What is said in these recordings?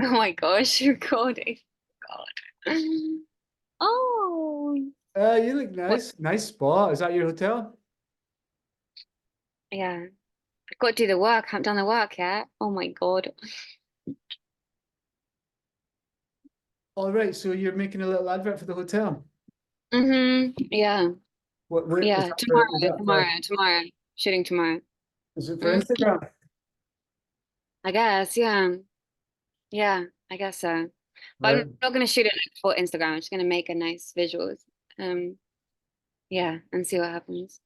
Oh my gosh, recording. God. Oh, You look what? nice. Nice spot. Is that your hotel? Yeah. I've got to do the work. I haven't done the work yet. Oh my God. All right, so you're making a little advert for the hotel. Yeah. What is Yeah. that for? Is Tomorrow, that for? tomorrow, tomorrow. Shooting tomorrow. Is it for Mm, Instagram? I guess, yeah. Yeah, I guess so. But I'm Right. not gonna shoot it for Instagram. I'm just gonna make a nice visuals. Um, yeah, and see what happens.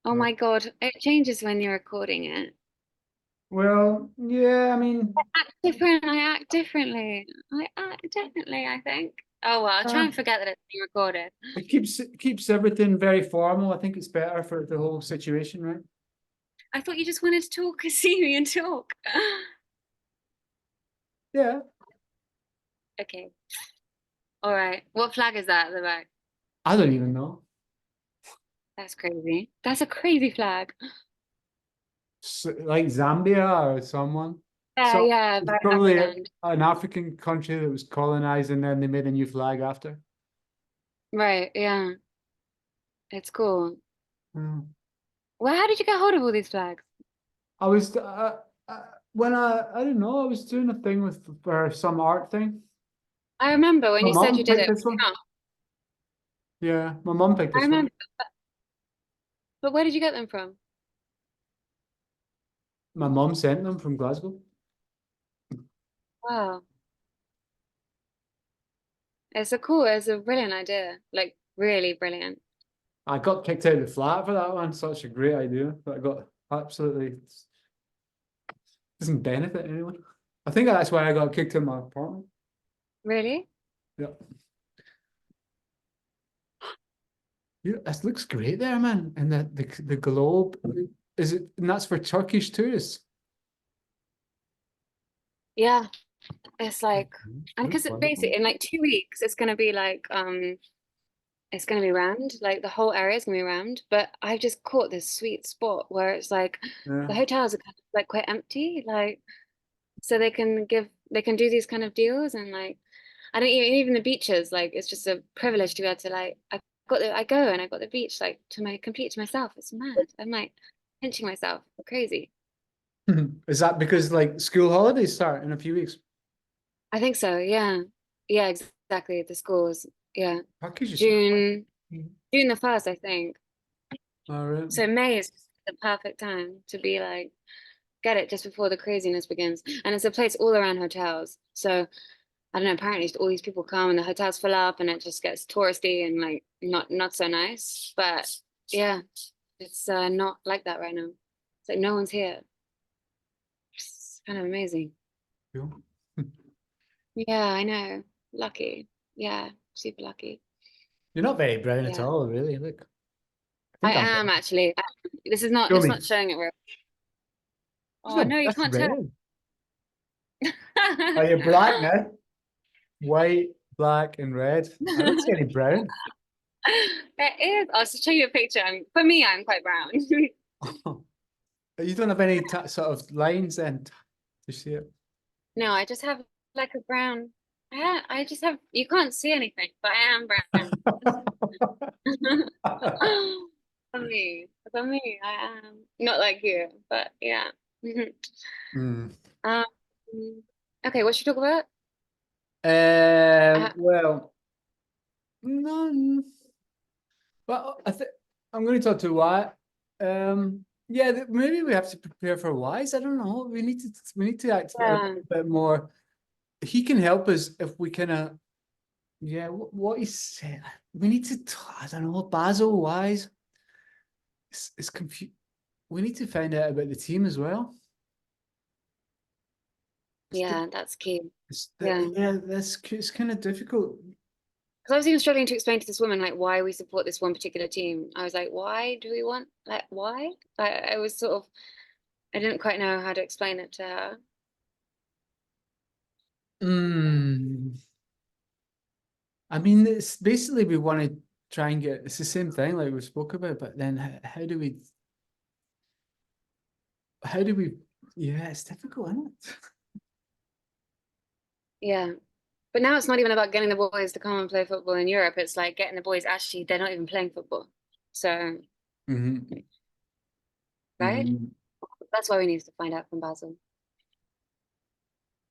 Oh Right. my God. It changes when you're recording it. Well, yeah. I mean, Act different. I act differently. I act differently, I think. Oh well, I'll try uh, and forget that it's being recorded. it keeps everything very formal. I think it's better for the whole situation, right? I thought you just wanted to talk, see me and talk. Yeah. Okay. All right. What flag is that at the back? I don't even know. That's crazy. That's a crazy flag. Like Zambia or someone. Yeah, So yeah, it's very probably African. an African country that was colonized and then they made a new flag after. Right, yeah. It's cool. Mm. Well, how did you get hold of all these flags? I was when I don't know, I was doing a thing with for some art thing. I remember when My you said mom you did picked it. this one. Yeah, Yeah, my mom picked I this one. remember. But where did you get them from? My mom sent them from Glasgow. Wow. It's a brilliant idea. Like really brilliant. I got kicked out of the flat for that one. Such a great idea, but I got absolutely doesn't benefit anyone. I think that's why I got kicked out of my apartment. Really? Yeah, yeah, it looks great there, man. And the globe is it, and that's for Turkish tourists. Yeah. It's like, and Looks because it wonderful. basically in like 2 weeks, it's gonna be like it's gonna be round, like the whole area is gonna be round. But I've just caught this sweet spot where it's like Yeah. the hotels are kind of like quite empty, like so they can do these kind of deals and like I don't even the beaches, like it's just a privilege to be able to like I go and I got the beach like to my complete to myself. It's mad. I'm like pinching myself. Crazy. Is that because like school holidays start in a few weeks? I think so, yeah. Yeah, exactly. The schools. Yeah. Turkish is June June the 1st, I think. all right. So May is the perfect time to be like get it just before the craziness begins. And it's a place all around hotels. So I don't know, apparently all these people come and the hotels fill up and it just gets touristy and like not so nice. But yeah, it's not like that right now. It's like no one's here. It's kind of amazing. Cool. Yeah, I know. Lucky. Yeah, super lucky. You're not very brown at Yeah. all, really. Look, I I think I'm am brown. actually. This is not Show it's me. not showing it real. That's Oh not, no, you that's can't tell. red. Oh, you're black now. White, black, and red. I don't see any brown. There is. I'll just show you a picture. For me, I'm quite brown. You don't have any sort of lines then to see it. No, I just have like a brown. I just have. You can't see anything, but I am brown. For me, I am not like you, but yeah. Hmm. Um, okay, what should we talk about? Uh, Well, no, well, I think I'm going to talk to Wyatt. Yeah, maybe we have to prepare for Wise. I don't know. We need to act a little yeah, bit more. He can help us if we kind of yeah. What he said. We need to. I don't know. Basil Wise. It's confused. We need to find out about the team as well. It's, yeah, that's key. Yeah, yeah, that's it's kind of difficult. because I was even struggling to explain to this woman like why we support this one particular team. I was like, why do we want like why? I was sort of I didn't quite know how to explain it to her. Mm. I mean, it's basically we want to try and get. It's the same thing like we spoke about, but then how do we? How do we? Yeah, it's difficult, isn't it? Yeah. But now it's not even about getting the boys to come and play football in Europe. It's like getting the boys actually, they're not even playing football. So, Hmm. right? Hmm. That's why we need to find out from Basil.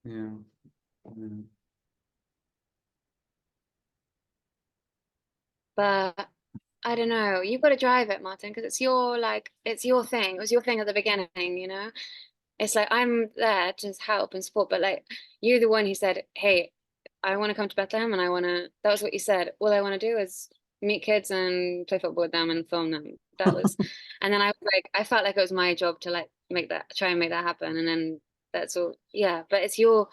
Yeah. Yeah. But I don't know. You've got to drive it, Martin, because it's your like it's your thing. It was your thing at the beginning, you know? It's like I'm there to help and support, but like you're the one who said, "Hey, I want to come to Bethlehem, and I want to." That was what you said. All I want to do is meet kids and play football with them and film them. That was, and then I was like, I felt like it was my job to like make that, try and make that happen, and then that's all. Yeah, but it's you're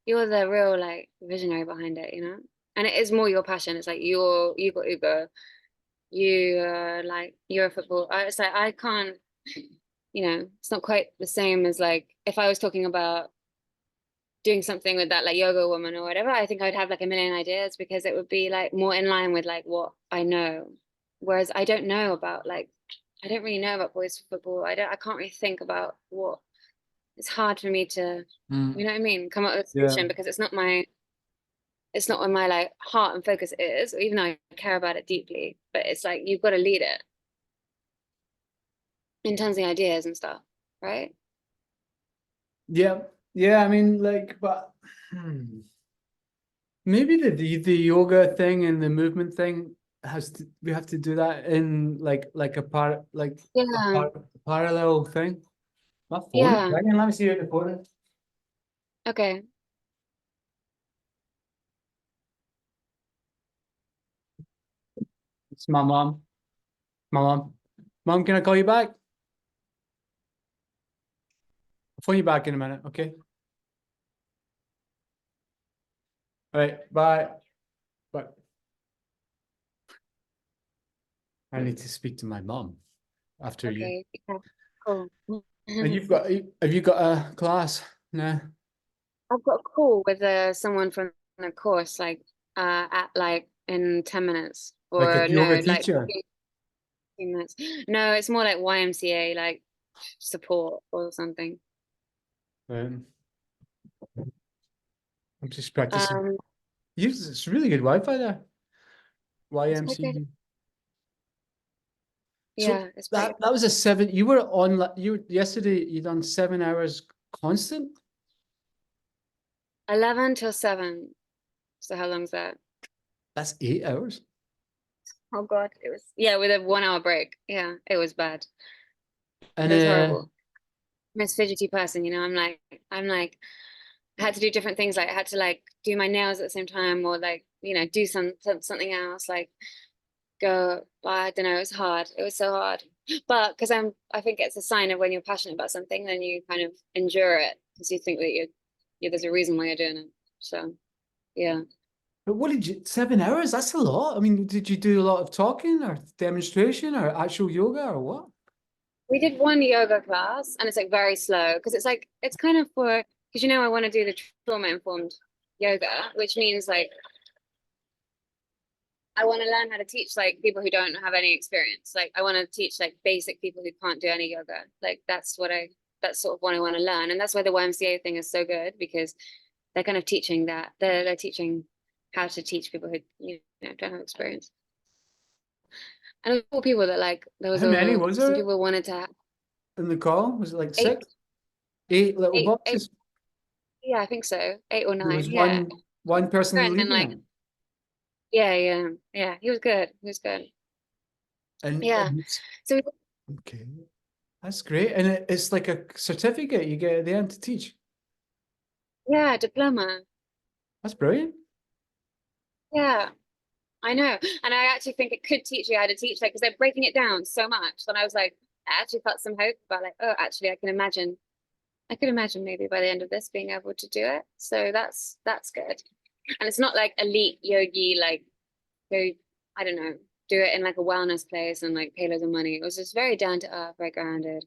the real like visionary behind it, you know. And it is more your passion. It's like you got Uber, you like you're a football. It's like I can't, it's not quite the same as like if I was talking about doing something with that like yoga woman or whatever, I think I'd have like a million ideas because it would be like more in line with like what I know. Whereas I don't know about like I don't really know about boys football. I can't really think about what it's hard for me to, you Mm. know what I mean, come up with a Yeah. solution because it's not where my like heart and focus is, even though I care about it deeply. But it's like you've got to lead it in terms of the ideas and stuff, right? Yeah. Yeah. I mean, like, but maybe the yoga thing and the movement thing has to, we have to do that in like a Yeah, parallel thing. My phone. yeah. Right, let me see what the phone is. Okay. It's my mom. My mom. Mom, can I call you back? I'll phone you back in a minute, okay? All right, bye. Bye. I need to speak to my mom after you. Okay. Yeah. Cool. And have you got a class? No, I've got a call with someone from the course, like at like in 10 minutes, like a or yoga no, like teacher. 15 minutes. No, it's more like YMCA, like support or something. Um, I'm just practicing. Um, Use it's really good Wi-Fi there. it's quite good. YMCU. So Yeah, it's quite good. that was a seven. You were on. You yesterday. You done 7 hours constant. 11 till 7. So how long's that? That's 8 hours. Oh God, it was yeah, with a 1 hour break. Yeah, it was bad. And It was horrible. I'm a fidgety person, you know. I'm like I had to do different things. Like I had to like do my nails at the same time, or like do something else. Like go. I don't know. It was hard. It was so hard. But because I think it's a sign of when you're passionate about something, then you kind of endure it because you think that there's a reason why you're doing it. So yeah, but what did you? 7 hours? That's a lot. I mean, did you do a lot of talking or demonstration or actual yoga or what? we did one yoga class, and it's like very slow because it's like it's kind of for because I want to do the trauma informed yoga, which means like I want to learn how to teach like people who don't have any experience. Like I want to teach like basic people who can't do any yoga. Like that's sort of what I want to learn. And that's why the YMCA thing is so good because they're kind of teaching that. They're teaching how to teach people who don't have experience. And there were people that like there was How many was some there people wanted to have in the call? Was it like eight, 6? 8 little eight. boxes? Yeah, I think so. Eight or There nine. was Yeah. one person And leading like it. yeah, yeah, yeah. He was good. He was good. And Yeah. So okay, that's great. And it's like a certificate you get at the end to teach. yeah, diploma. That's brilliant. Yeah. I know. And I actually think it could teach you how to teach, like, because they're breaking it down so much. And I was like, I actually felt some hope about like, oh, actually, I could imagine maybe by the end of this being able to do it. So that's good. And it's not like elite yogi, like who, I don't know, do it in like a wellness place and like pay loads of money. It was just very down to earth, very grounded,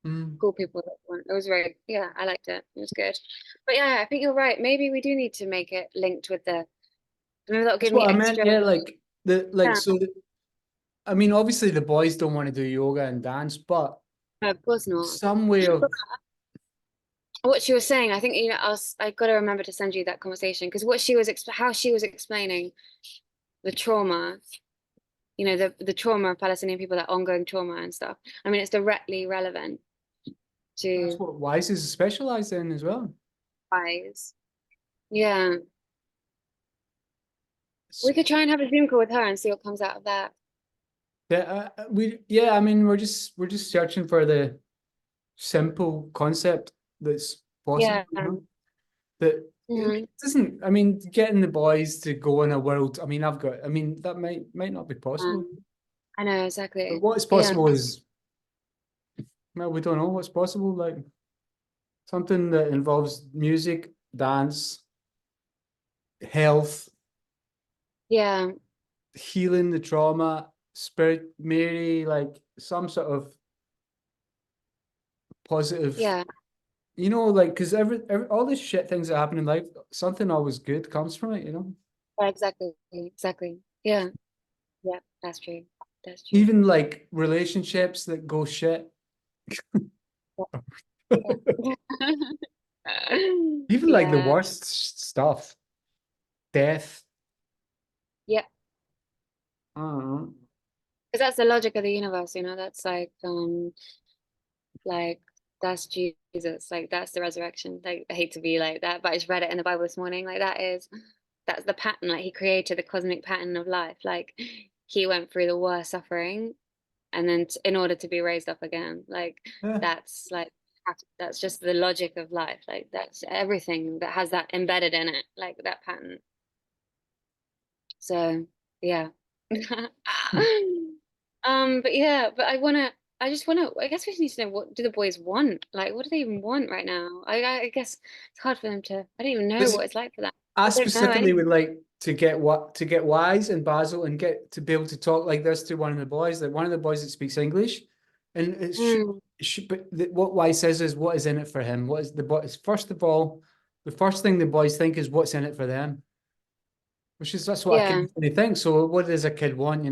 Mm. cool people that want. It was very, yeah, I liked it. It was good. But yeah, I think you're right. Maybe we do need to make it linked with maybe that'll That's give me what I meant. extra. Yeah, like Yeah, I mean, obviously the boys don't want to do yoga and dance, but no, of course not. some way of what she was saying, I think, I got to remember to send you that conversation because what she was, how she was explaining the trauma, the trauma of Palestinian people, that ongoing trauma and stuff. I mean, it's directly relevant That's to what Wise is specialized in as well. wise. Yeah, S- we could try and have a Zoom call with her and see what comes out of that. Yeah, yeah. I mean, we're just searching for the simple concept that's possible. Yeah. That it Mhm. doesn't. I mean, getting the boys to go in a world. I mean, I mean, that might not be possible. I know But exactly. what is Yeah. possible is, well, we don't know what's possible. Like something that involves music, dance, health, Yeah. healing the trauma, spirit, Mary, like some sort of positive, Yeah. like because every all these shit things that happen in life, something always good comes from it. Yeah, exactly. Exactly. Yeah. Yeah. That's true. That's true. Even like relationships that go shit, Yeah. even like the Yeah. worst stuff, death. Yeah. I don't know. Because that's the logic of the universe, that's like that's Jesus, like that's the resurrection. Like I hate to be like that, but I just read it in the Bible this morning. Like that's the pattern. Like he created the cosmic pattern of life. Like he went through the worst suffering, and then in order to be raised up again. Like Yeah. that's like that's just the logic of life. Like that's everything that has that embedded in it, like that pattern. So yeah. But yeah, but I guess we just need to know, what do the boys want? Like, what do they even want right now? I guess it's hard for them to, I don't even know This what it's like for them. I They don't know specifically anything. would like to get Wise and Basil and get to be able to talk like this to one of the boys, like one of the boys that speaks English, and Mm, but what Wise says is what is in it for him. What is the boys? First of all, the first thing the boys think is what's in it for them, which is that's what a kid yeah. really thinks. So what does a kid want?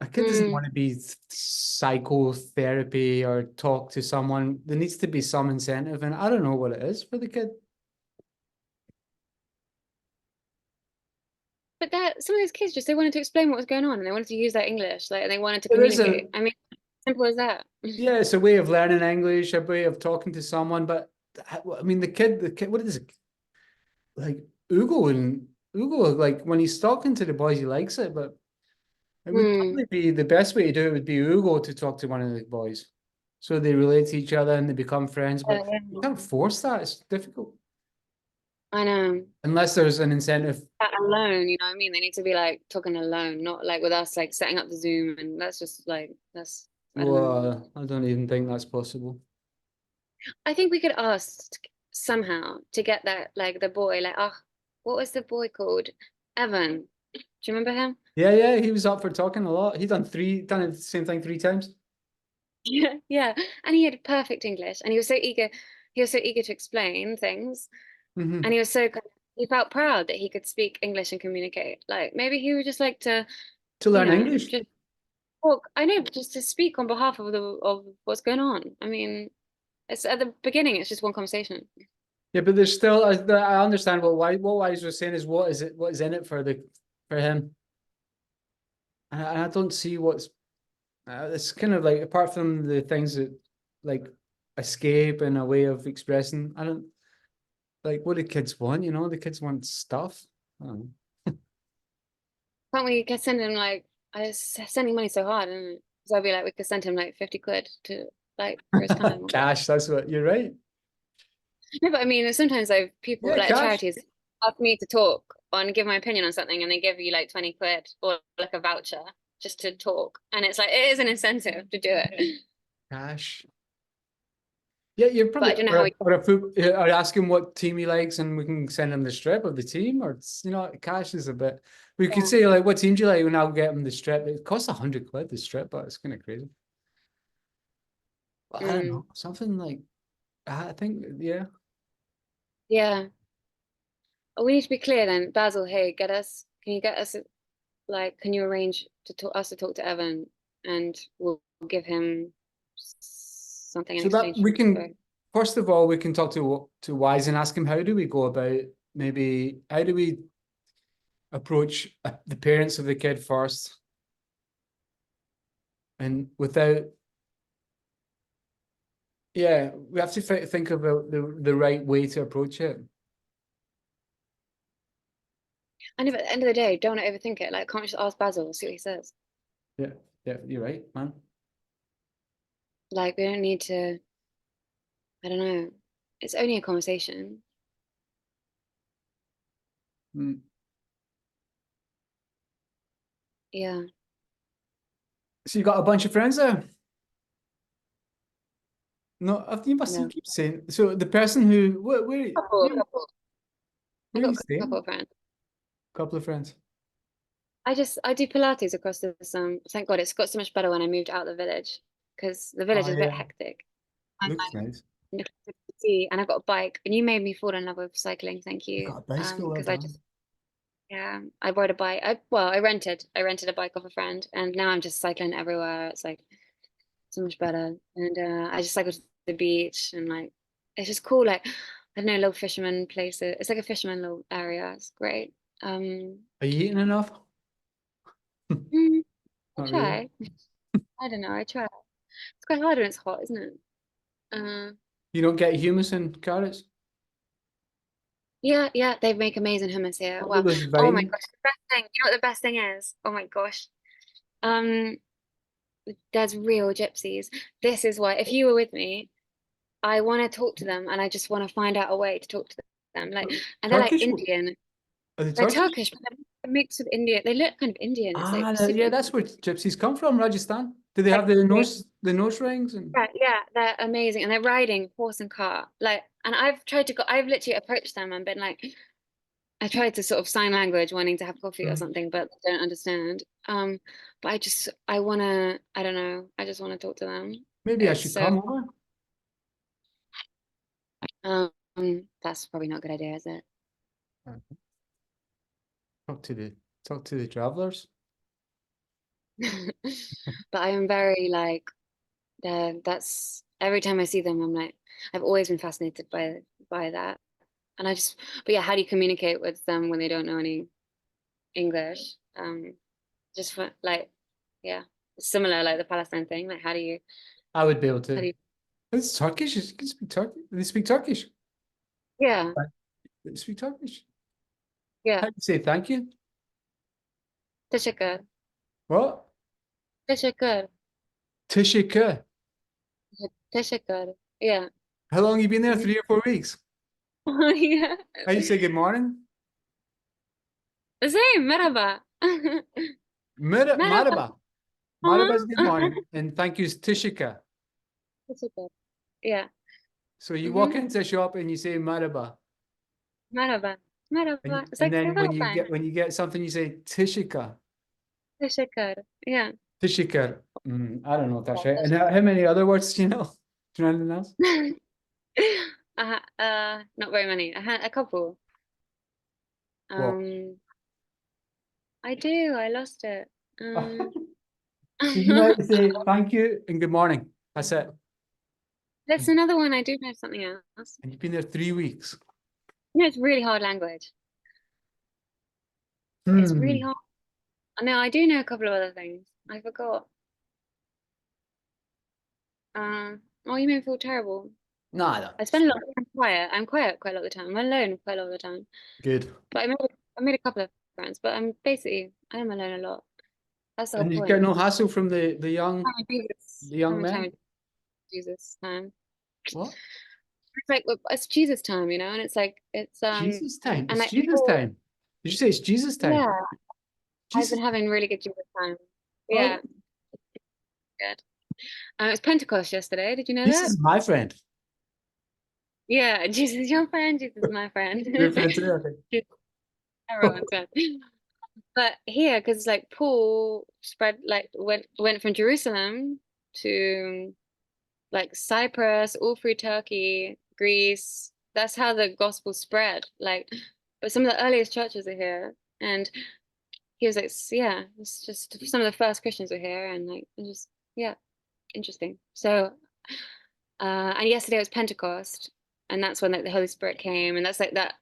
A kid doesn't Mm. want to be psychotherapy or talk to someone. There needs to be some incentive, and I don't know what it is for the kid. But that some of these kids just they wanted to explain what was going on and they wanted to use their English, like and they wanted to There is communicate. I mean, simple as that. yeah, it's a way of learning English, a way of talking to someone. But I mean, the kid, what is it like? Ugo, like when he's talking to the boys, he likes it. But it would Mm. probably be the best way to do it would be Ugo to talk to one of the boys, so they relate to each other and they become friends. But you Yeah. can't force that; it's difficult I know. unless there's an incentive. That alone, you know what I mean? They need to be like talking alone, not like with us, like setting up the Zoom, and that's just like that's I don't know. Well, I don't even think that's possible. I think we could ask somehow to get that like the boy, like what was the boy called? Evan. Do you remember him? Yeah, yeah, he was up for talking a lot. He done the same thing 3 times. Yeah, yeah. And he had perfect English, and he was so eager. He was so eager to explain things, and Hmm. he was so he felt proud that he could speak English and communicate. Like maybe he would just like to, To learn English. just talk. I know, but just to speak on behalf of the of what's going on. I mean, it's at the beginning, it's just one conversation. Yeah, but there's still I understand what Wise was saying is what is in it for him, and I don't see what's it's kind of like apart from the things that like escape and a way of expressing. I don't like what do kids want. The kids want stuff. I don't Can't we get send him like sending money so hard, and so I'd be like, we could send him like 50 quid to like for his know. time or whatever. Cash. That's what you're right. No, but I mean, sometimes like people Yeah, like cash. charities ask me to talk and give my opinion on something, and they give you like 20 quid or like a voucher just to talk, and it's like it is an incentive to do it. Cash. Yeah, you're But probably I don't know how we. or ask him what team he likes, and we can send him the strip of the team. Or cash is a bit. We could Yeah. say like, what team do you like? And I'll get him the strip. It costs 100 quid the strip, but it's kind of crazy. But I don't Mm, know, something like I think yeah. yeah. Oh, we need to be clear then, Basil. Hey, get us. Can you get us like? Can you arrange to talk us to talk to Evan, and we'll give him something in So that exchange we for. can first of all, we can talk to Wise and ask him how do we go about maybe how do we approach the parents of the kid first, and without yeah, we have to think about the right way to approach it. And if at the end of the day, don't overthink it. Like, can't we just ask Basil, see what he says? Yeah, yeah, you're right, man. Like, we don't need to, I don't know. It's only a conversation. Mm. Yeah, So you got a bunch of friends there? No, you must you no. keep saying. So the person who Couple. I where are you got a couple staying? of friends. Couple of friends. I do Pilates across this thank God it's got so much better when I moved out of the village because the village Oh is a bit yeah, hectic. I'm looks nice. like see, and I've got a bike and you made me fall in love with cycling, thank You you. got a bicycle, well Because I done. just yeah, I rode a bike. I rented a bike off a friend and now I'm just cycling everywhere. It's like so much better. And I just cycle to the beach and like it's just cool. Like I don't know, little fisherman places. It's like a fisherman little area. It's great. Um, Are you eating enough? mm, I Not really. try. I don't know. I try. It's quite hard when it's hot, isn't it? Uh, You don't get humus and carrots? yeah, yeah. They make amazing hummus here. What about Wow. those Oh my vine? gosh, the best thing. You know what the best thing is? Oh my gosh. Um, there's real gypsies. This is why, if you were with me, I want to talk to them, and I just want to find out a way to talk to them. Like, and they're like Turkish? Indian. Are they They're Turkish? Turkish, but they're mixed with Indian. They look kind of Indian. It's like Yeah, super. that's where gypsies come from, Rajasthan. Do they Like, have the nose rings and yeah, yeah, they're amazing, and they're riding horse and cart. Like, and I've tried to go. I've literally approached them and been like, I tried to sort of sign language, wanting to have coffee or Mhm. something, but they don't understand. But I wanna, I don't know, I just want to talk to them. Maybe I It's should so, come over. that's probably not a good idea, is it? Uh, Talk to the travelers. But I am very like, that's every time I see them, I'm like, I've always been fascinated by that, and but yeah, how do you communicate with them when they don't know any English? Just for like, yeah, similar like the Palestine thing. Like, I would be able how do to. you, It's Turkish. You can speak Turkish. They speak Turkish. yeah, Right. They speak Turkish. yeah. How do you say thank you? Teşekkür. What? Teşekkür. Tishika. Teşekkür. Yeah. How long you been there? Mhm. 3 or 4 weeks. Yeah. How you say good morning? The same. Merhaba. Merhaba. Maraba. Maraba is Huh? good morning. And thank you is Tishika. Teşekkür. Yeah. So you Hmm. walk into a shop and you say Maraba. Merhaba. Merhaba. It's And like then when hello you sign. get something, you say Tishika. Teşekkür. Yeah. Tishika. I don't know if that's right. And how many other words do you know? Do you know anything else? Not very many. I had a couple. What? Um, I do. I lost it. Um, So you know how to say thank you and good morning. That's it. That's another one. I do know something else. And you've been there 3 weeks. You know, it's really hard language. It's really Hmm. hard. No, I do know a couple of other things. I forgot. Oh, you made me feel terrible. Nada. I spend a lot of time quiet. I'm quiet quite a lot of the time. I'm alone quite a lot of the time. Good. But I made a couple of friends, but I am alone a lot. That's the whole And you get point. no hassle from the young Time with Jesus. the young Time with time men? with Jesus time. What? It's like well, it's Jesus time, and it's like Jesus time. and It's like Jesus people, time. Did you say it's Jesus time? yeah, I've been Jesus. having really good Jesus time. Oh, Yeah, good. It was Pentecost yesterday. Did you know Jesus that? is my friend. Yeah, Jesus is your friend. Jesus is my friend. Your friend too, okay. Jesus, everyone's friend. But here, because like Paul spread like went from Jerusalem to like Cyprus, all through Turkey, Greece. That's how the gospel spread. Like, but some of the earliest churches are here, and he was like, yeah, it's just some of the first Christians were here, and like, it's just yeah, interesting. So, And yesterday was Pentecost, and that's when like the Holy Spirit came, and that's like that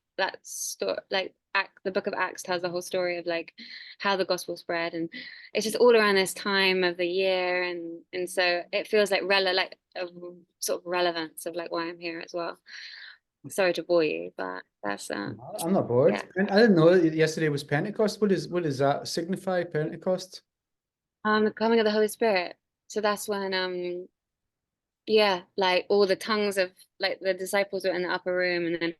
story, like Act, the Book of Acts tells the whole story of like how the gospel spread, and it's just all around this time of the year, and so it feels like like a sort of relevance of like why I'm here as well. Sorry to bore you, but that's I'm not bored. yeah, And I didn't know that yesterday was Pentecost. What does that signify, Pentecost? the coming of the Holy Spirit. So that's when yeah, like all the tongues of like the disciples were in the upper room, and then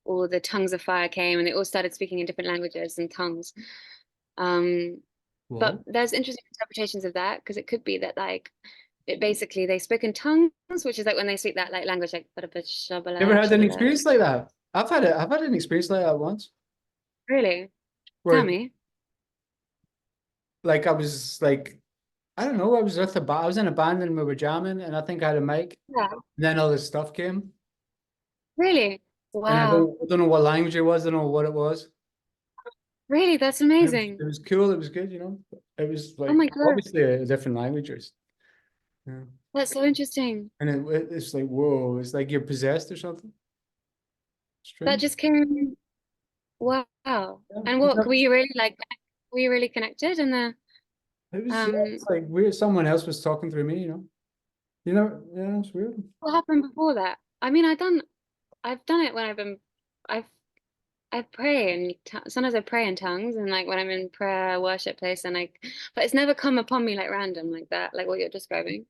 all the tongues of fire came, and they all started speaking in different languages and tongues. Um, but Whoa. there's interesting interpretations of that because it could be that like it basically they spoke in tongues, which is like when they speak that like language like You ever had an experience like that? I've had an experience like that once really. Tell where me. like I was like, I don't know, I was with a I was in a band and we were jamming and I think I had a mic Yeah, and then all this stuff came really. and Wow, I don't know what language it was, I don't know what it was. really, that's And amazing. it was cool, it was good, It was Oh my like God, obviously a different language. Yeah. that's so interesting. And it's like, whoa, it's like you're possessed or something. That Strange. just came. Wow. Yeah. And what were you really like? Were you really connected in the It was, yeah, um? it's like weird. Someone else was talking through me, yeah, it's weird. What happened before that? I mean, I've done it when I've I pray and sometimes I pray in tongues and like when I'm in prayer worship place and like, but it's never come upon me like random like that, like what you're describing.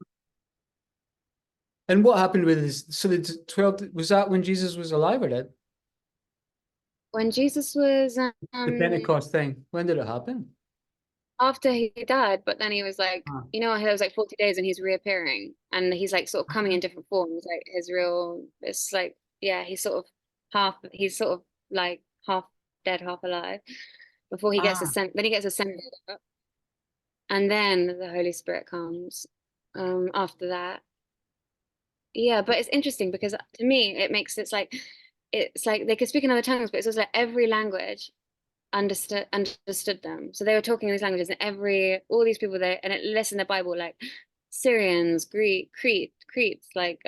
And what happened with this? So the 12, was that when Jesus was alive or dead? When Jesus was The Pentecost thing. When did it happen? after he died, but then he was like, Ah. you know, there was like 40 days and he's reappearing and he's like sort of coming in different forms, like his real, it's like, yeah, he's sort of like half dead, half alive before he gets Ah. ascended, then he gets ascended up, and then the Holy Spirit comes after that. Yeah, but it's interesting because to me it makes it's like they could speak in other tongues, but it's also like every language understood them. So they were talking in these languages, and all these people there, and it lists in the Bible like Syrians, Cretes, like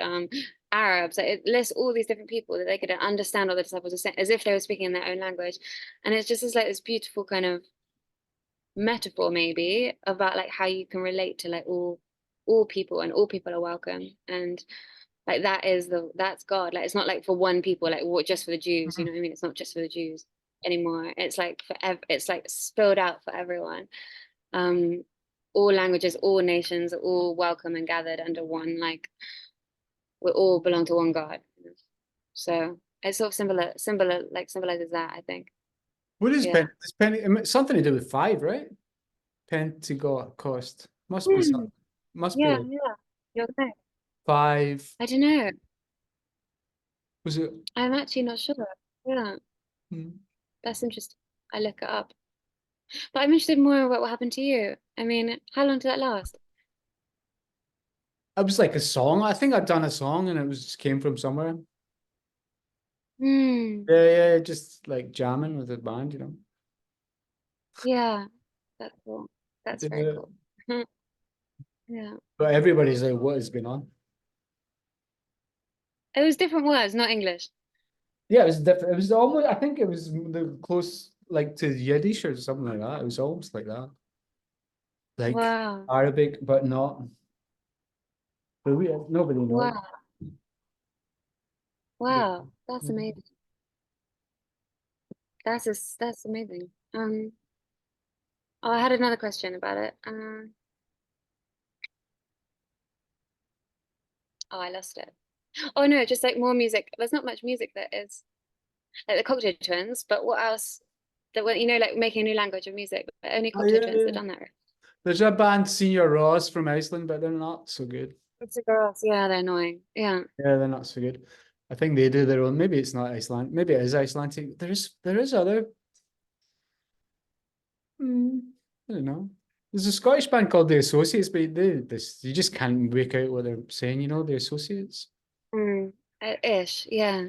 Arabs. Like it lists all these different people that they could understand what the disciples were saying, as if they were speaking in their own language. And it's just like this beautiful kind of metaphor, maybe, about like how you can relate to like all people, and all people are welcome. And like that's God. Like it's not like for one people, like what just for the Jews, you know what I mean? It's not just for the Jews anymore. It's like it's like spilled out for everyone. Um, all languages, all nations are all welcome and gathered under one, like we all belong to one God. So it's sort of like symbolizes that, I think. What is Yeah. something to do with five, right? Pentecost. Must be Hmm. something. Must be Yeah, like yeah. You're right. five. I don't know. Was it? I'm actually not sure. Yeah, Hmm. that's interesting. I look it up. But I'm interested more about what happened to you. I mean, how long did that last? It was like a song. I think I'd done a song and it was just came from somewhere. Hmm. Yeah, just like jamming with a band. Yeah, that's cool. That's very Yeah. cool. Yeah. But everybody's like, what is going on? It was different words, not English. Yeah, it was different. It was almost, I think it was the close like to Yiddish or something like that. It was almost like that. Like Wow. Arabic, but not. But nobody knows. Wow. Wow. That's amazing. That's amazing. Oh, I had another question about it. Oh, I lost it. Oh no, just like more music. There's not much music that is like the Cocktail Twins, but what else? That when you know, like making a new language of music. But only Oh Cocktail yeah, Twins that yeah. done that. Right? There's a band, Senior Ross from Iceland, but they're not so good. It's the girls. Yeah, they're annoying. Yeah. Yeah, they're not so good. I think they do their own. Maybe it's not Iceland. Maybe it is Icelandic. There is other. Hmm, I don't know. There's a Scottish band called The Associates, but you just can't make out what they're saying. The Associates, Mm. Ish. Yeah.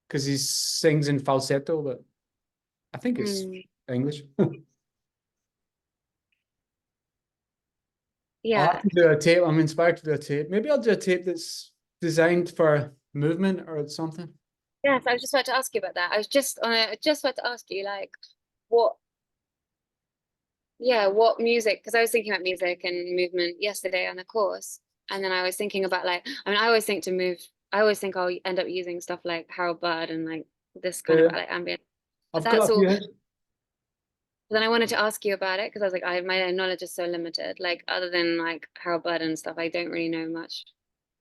because he sings in falsetto, but I think it's Mm. English. I'll have Yeah. to do a tape. I'm inspired to do a tape. Maybe I'll do a tape that's designed for movement or something? Yes, I was just about to ask you about that. I was just about to ask you like what yeah, what music, because I was thinking about music and movement yesterday on the course. And then I was thinking about like, I mean, I always think I'll end up using stuff like Harold Bird and like this kind of Yeah, like ambient. But I've got that's a all. few. Then I wanted to ask you about it because I was like, my knowledge is so limited. Like other than like Harold Bird and stuff, I don't really know much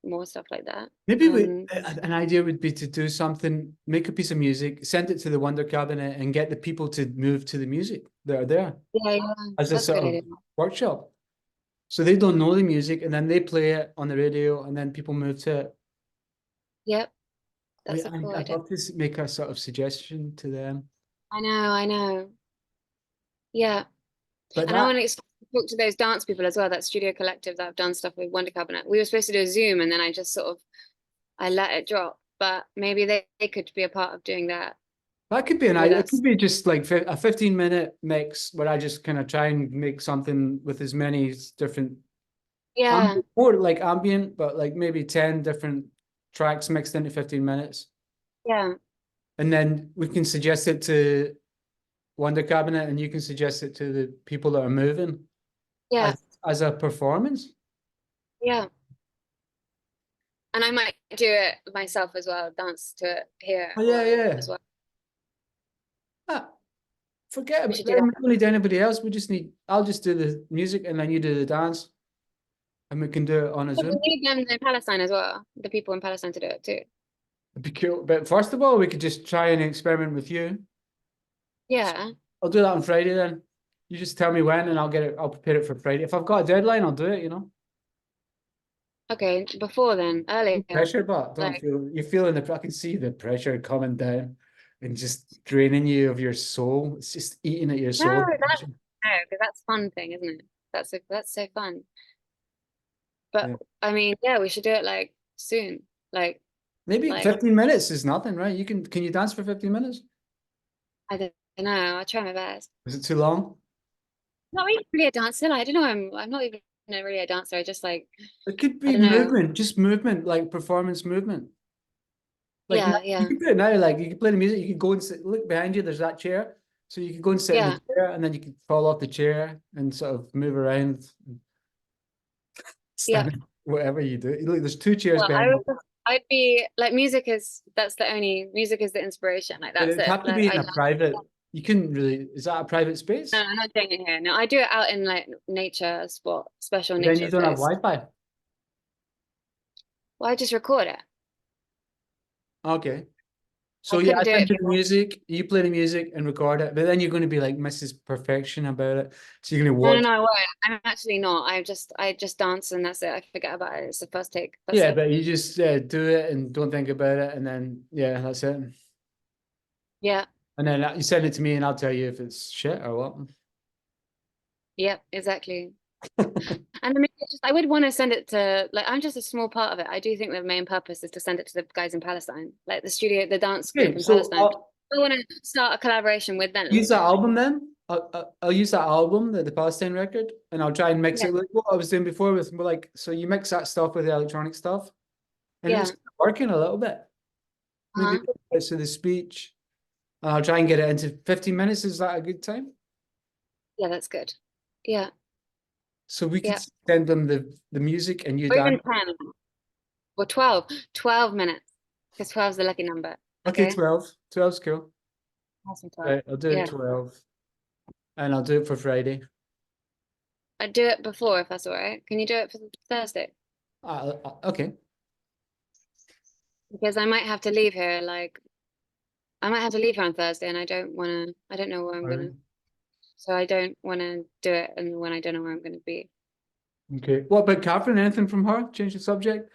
more stuff like that. Maybe an idea would be to do something, make a piece of music, send it to the Wonder Cabinet, and get the people to move to the music that are there Yeah, yeah, as a that's a sort good of idea. workshop. So they don't know the music, and then they play it on the radio, and then people move to it. Yep, Wait, that's a cool I'd idea. love to make a sort of suggestion to them. I know. Yeah. But And I that want to talk to those dance people as well, that studio collective that have done stuff with Wonder Cabinet. We were supposed to do a Zoom and then I just sort of I let it drop. But maybe they could be a part of doing that that could be an with idea. It us. could be just like a 15-minute mix where I just kind of try and make something with as many different Yeah, more like ambient, but like maybe 10 different tracks mixed into 15 minutes. yeah, And then we can suggest it to Wonder Cabinet and you can suggest it to the people that are moving yeah, as a performance. yeah. And I might do it myself as well, dance to it Oh here yeah, yeah. as well. Ah, forget We about should do that. we don't need anybody else. I'll just do the music and then you do the dance and we can do it on a But we Zoom. need them in Palestine as well, the people in Palestine to do it too. It'd be cool. But first of all, we could just try and experiment with you. So Yeah. I'll do that on Friday then. You just tell me when and I'll get it, I'll prepare it for Friday. If I've got a deadline, I'll do it, you know. Okay, before then, earlier. Pressure, but don't Like, feel you're feeling the I can see the pressure coming down and just draining you of your soul. It's just eating at your no, soul. that's no, because that's fun thing, isn't it? That's so fun. But Yeah. I mean, yeah, we should do it like soon. Like Maybe like 15 minutes is nothing, right? Can you dance for 15 minutes? I don't know. I'll try my best. Is it too long? Not really a dancer. Like, I don't know. I'm not even really a dancer. I just like It could I be don't know. movement, just movement, like performance movement. Like now, Yeah, you yeah, can do it now. Like you can play the music. You can go and sit, look behind you. There's that chair, so you can go and sit in the yeah, chair, and then you can fall off the chair and sort of move around, yeah. stand, whatever you do. Look, there's two chairs Well, behind you, I'd be like music is the inspiration. Like but that's it'd it. have to Like be in I a private. You couldn't really. Is that a private no, space? I'm not doing it here. No, I do it out in like nature spot, special But then you nature don't have place. Wi-Fi. Well, I just record it. Okay. I So yeah, couldn't I do it send if you you the music, you play the music and record it, but then you're going to be like Mrs. Perfection about it. So you're going to no, watch. I won't. I'm actually not. I just dance and that's it. I forget about it. It's the first take. That's Yeah, it. but you just do it and don't think about it, and then yeah, that's it. Yeah. And then you send it to me, and I'll tell you if it's shit or what. Yep, exactly. And I mean, I would want to send it to like I'm just a small part of it. I do think the main purpose is to send it to the guys in Palestine, like the dance group Okay, in so Palestine. I want to start a collaboration with use them. that album then. I'll use that album, the Palestine record, and I'll try and mix Yeah, it with what I was doing before with more like so you mix that stuff with the electronic stuff, and yeah, it's working a little bit. Maybe uh-huh. bits of the speech. And I'll try and get it into 15 minutes. Is that a good time? Yeah, that's good. Yeah, So we could yeah, send them the music and you or even dance. 10 or 12 minutes because 12 is the lucky number. Okay, Okay, 12. 12's cool. awesome 12. Right, I'll do it Yeah, 12. And I'll do it for Friday. I'd do it before if that's all right. Can you do it for Thursday? Okay. Because I might have to leave here. Like I might have to leave here on Thursday, and I don't want to. I don't know where I'm All right. gonna. So I don't want to do it, and when I don't know where I'm gonna be. Okay. What about Catherine? Anything from her? Change the subject?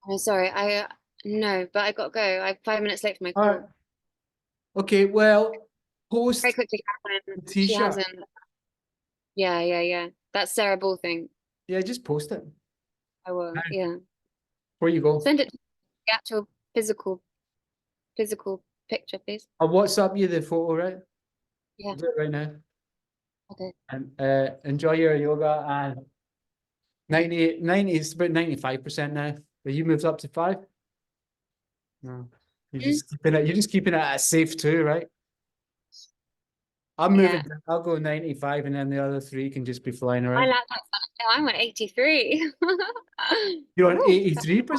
I'm sorry. I no, but I got to go. I'm 5 minutes late for my All right. call. Okay, well, Very post quickly, Catherine. the She t-shirt. hasn't. Yeah, yeah, yeah. That Sarah Ball thing. Yeah, just post it. I will. Yeah. Where you go. Send it to the actual physical picture, please. I'll WhatsApp you the photo, right? Yeah. I'll do it right now. Okay. And enjoy your yoga and 90, it's about 95% now. But you moved up to 5? No. Mm, You're just keeping it at a safe 2, right? I'm moving yeah, down. I'll go 95 and then the other 3 can just be flying I around. like that. No, I'm on 83. You're on Ooh, 83%?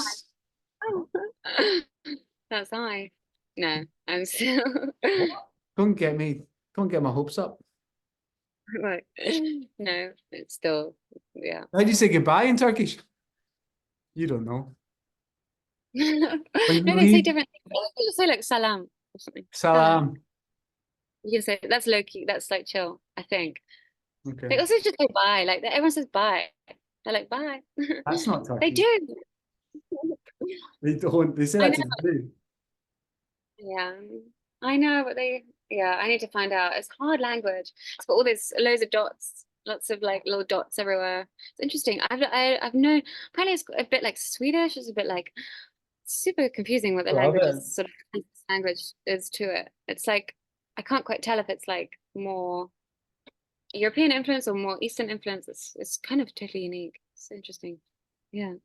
that's high. No, I'm still What? Don't get me, don't get my hopes up. like, no, it's still, yeah. How do you say goodbye in Turkish? You don't know. When you No, they say leave, different things. They just say like salam or something. Salam. salam. You can say that's low key. That's like chill, I think. Okay. They also just say bye. Like everyone says bye. They're like bye. That's not They Turkish. do. They don't. They say I that know. to you. Yeah, I know, but they. Yeah, I need to find out. It's hard language. It's got all these loads of dots, lots of like little dots everywhere. It's interesting. I've known. Apparently, it's a bit like Swedish. It's a bit like super confusing what the Love language it. is. Sort of language is to it. It's like I can't quite tell if it's like more European influence or more Eastern influence. It's kind of totally unique. It's interesting. Yeah.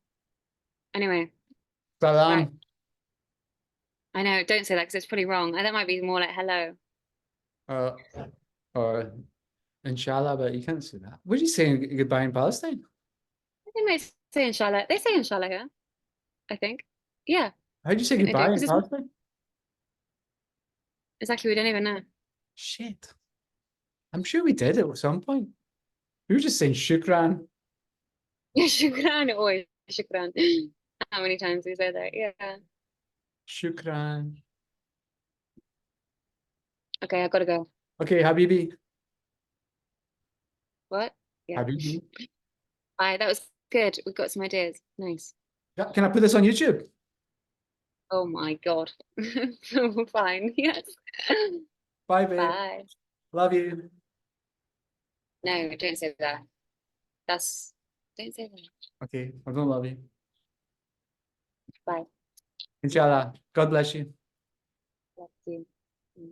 Anyway, right. Salam. I know. Don't say that because it's pretty wrong. That might be more like hello. Uh, or inshallah, but you can't say that. What are you saying goodbye in Palestine? They might say inshallah. They say inshallah here, I think. Yeah, How do you say I think they do. goodbye in Because it's Palestine? exactly we don't even know. Shit. I'm sure we did at some point. We were just saying shukran. Yeah, shukran. Always shukran. How many times we say that? Yeah. Shukran. Okay, I gotta go. Okay, Habibi. What? Yeah. Habibi. Bye. That was good. We got some ideas. Nice. Yeah, can I put this on YouTube? Oh my God. Fine. Yes. Bye, babe. Bye. Love you. No, don't say that. That's don't say that. Okay, I don't love you. Bye. Inshallah. God bless you. Love you. Mm.